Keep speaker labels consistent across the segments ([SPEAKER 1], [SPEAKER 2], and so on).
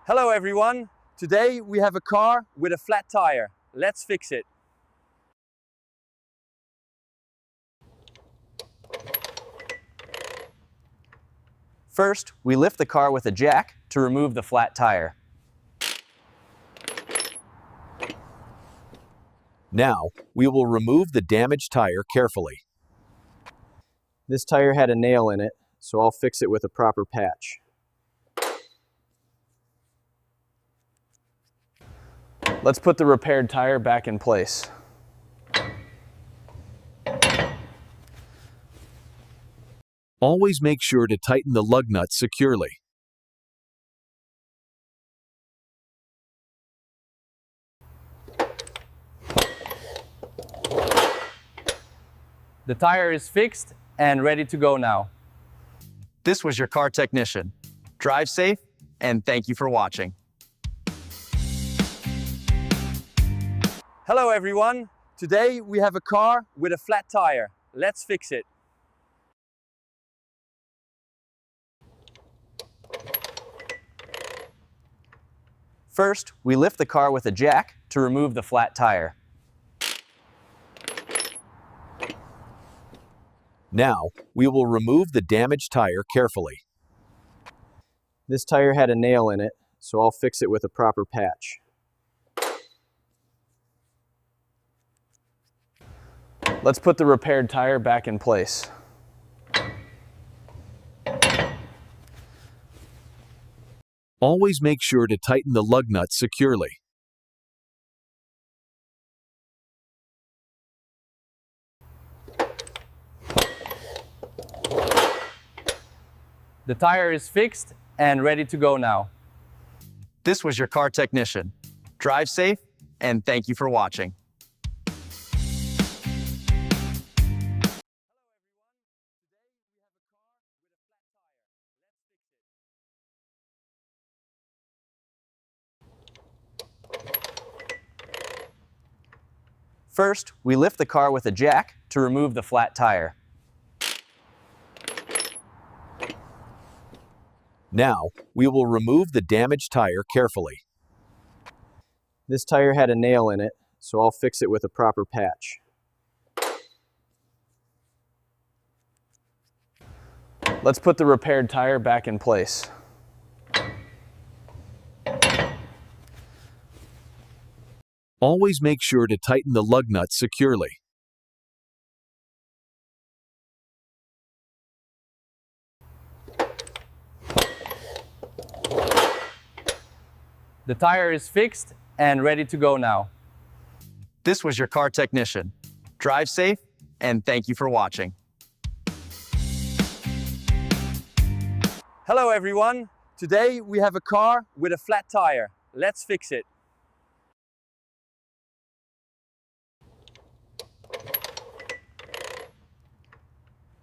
[SPEAKER 1] Hello everyone! Today we have a car with a flat tire. Let's fix it. First, we lift the car with a jack to remove the flat tire.
[SPEAKER 2] Now, we will remove the damaged tire carefully.
[SPEAKER 1] This tire had a nail in it, so I'll fix it with a proper patch. Let's put the repaired tire back in place.
[SPEAKER 2] Always make sure to tighten the lug nuts securely.
[SPEAKER 1] The tire is fixed and ready to go now. This was your car technician. Drive safe, and thank you for watching. Hello everyone! Today we have a car with a flat tire. Let's fix it. First, we lift the car with a jack to remove the flat tire.
[SPEAKER 2] Now, we will remove the damaged tire carefully.
[SPEAKER 1] This tire had a nail in it, so I'll fix it with a proper patch. Let's put the repaired tire back in place.
[SPEAKER 2] Always make sure to tighten the lug nuts securely.
[SPEAKER 1] The tire is fixed and ready to go now. This was your car technician. Drive safe, and thank you for watching. First, we lift the car with a jack to remove the flat tire.
[SPEAKER 2] Now, we will remove the damaged tire carefully.
[SPEAKER 1] This tire had a nail in it, so I'll fix it with a proper patch. Let's put the repaired tire back in place.
[SPEAKER 2] Always make sure to tighten the lug nuts securely.
[SPEAKER 1] The tire is fixed and ready to go now. This was your car technician. Drive safe, and thank you for watching. Hello everyone! Today we have a car with a flat tire. Let's fix it.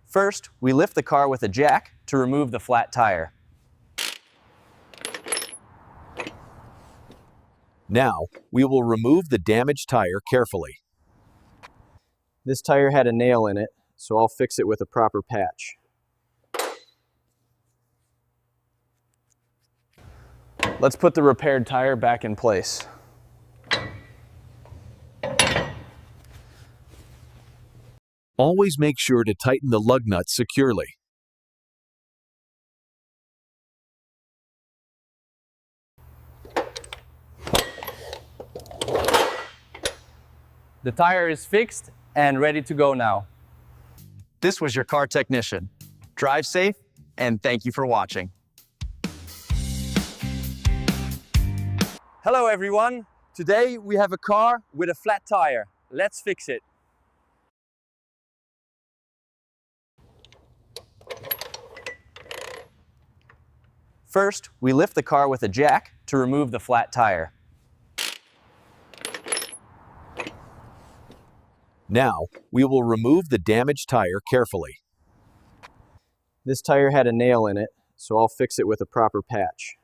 [SPEAKER 1] First, we lift the car with a jack to remove the flat tire.
[SPEAKER 2] Now, we will remove the damaged tire carefully.
[SPEAKER 1] This tire had a nail in it, so I'll fix it with a proper patch. Let's put the repaired tire back in place.
[SPEAKER 2] Always make sure to tighten the lug nuts securely.
[SPEAKER 1] The tire is fixed and ready to go now. This was your car technician. Drive safe, and thank you for watching. Hello everyone! Today we have a car with a flat tire. Let's fix it. First, we lift the car with a jack to remove the flat tire.
[SPEAKER 2] Now, we will remove the damaged tire carefully.
[SPEAKER 1] This tire had a nail in it, so I'll fix it with a proper patch.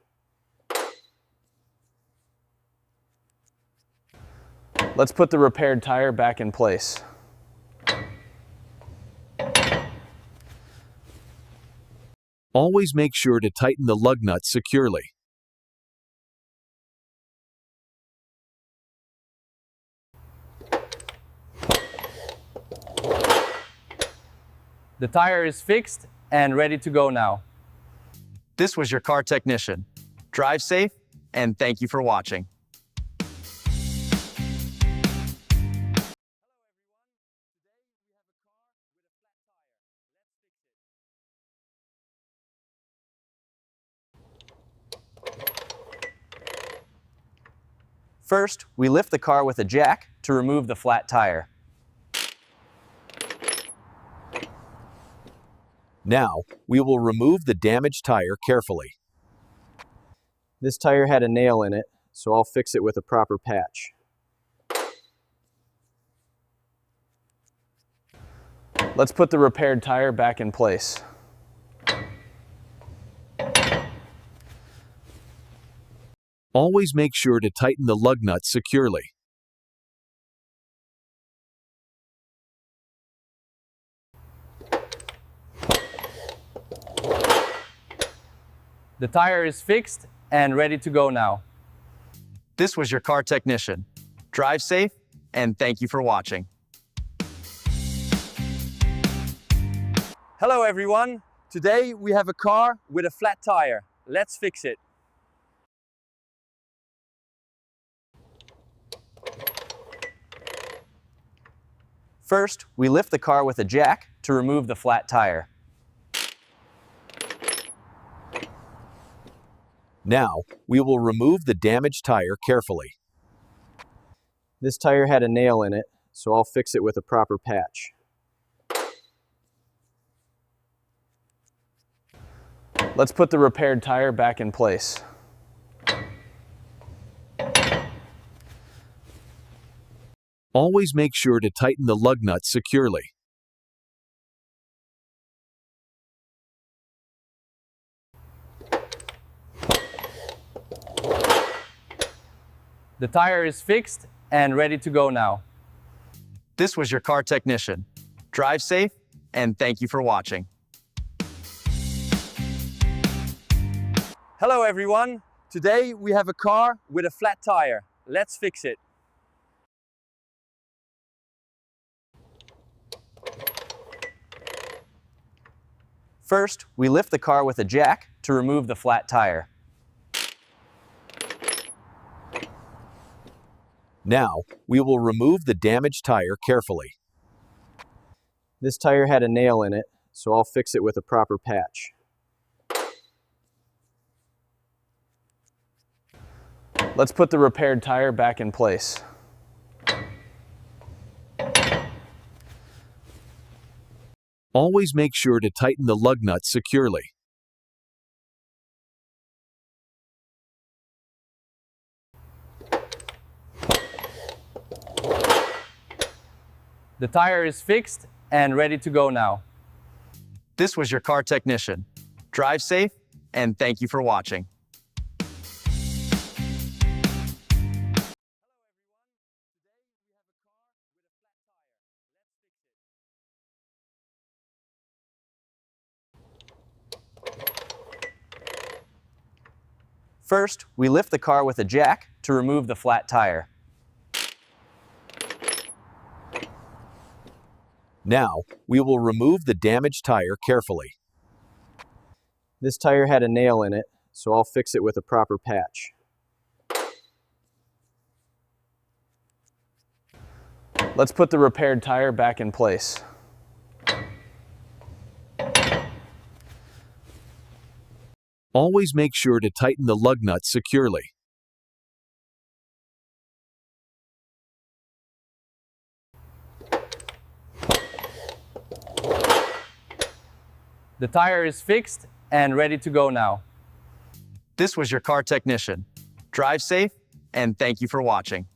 [SPEAKER 1] Let's put the repaired tire back in place.
[SPEAKER 2] Always make sure to tighten the lug nuts securely.
[SPEAKER 1] The tire is fixed and ready to go now. This was your car technician. Drive safe, and thank you for watching. First, we lift the car with a jack to remove the flat tire.
[SPEAKER 2] Now, we will remove the damaged tire carefully.
[SPEAKER 1] This tire had a nail in it, so I'll fix it with a proper patch. Let's put the repaired tire back in place.
[SPEAKER 2] Always make sure to tighten the lug nuts securely.
[SPEAKER 1] The tire is fixed and ready to go now. This was your car technician. Drive safe, and thank you for watching. Hello everyone. Today we have a car with a flat tire. Let's fix it. First, we lift the car with a jack to remove the flat tire.
[SPEAKER 2] Now, we will remove the damaged tire carefully.
[SPEAKER 1] This tire had a nail in it, so I'll fix it with a proper patch. Let's put the repaired tire back in place.
[SPEAKER 2] Always make sure to tighten the lug nuts securely.
[SPEAKER 1] The tire is fixed and ready to go now. This was your car technician. Drive safe, and thank you for watching. Hello everyone. Today we have a car with a flat tire. Let's fix it. First, we lift the car with a jack to remove the flat tire.
[SPEAKER 2] Now, we will remove the damaged tire carefully.
[SPEAKER 1] This tire had a nail in it, so I'll fix it with a proper patch. Let's put the repaired tire back in place.
[SPEAKER 2] Always make sure to tighten the lug nuts securely.
[SPEAKER 1] The tire is fixed and ready to go now. This was your car technician. Drive safe, and thank you for watching. First, we lift the car with a jack to remove the flat tire.
[SPEAKER 2] Now, we will remove the damaged tire carefully.
[SPEAKER 1] This tire had a nail in it, so I'll fix it with a proper patch. Let's put the repaired tire back in place.
[SPEAKER 2] Always make sure to tighten the lug nuts securely.
[SPEAKER 1] The tire is fixed and ready to go now. This was your car technician. Drive safe, and thank you for watching.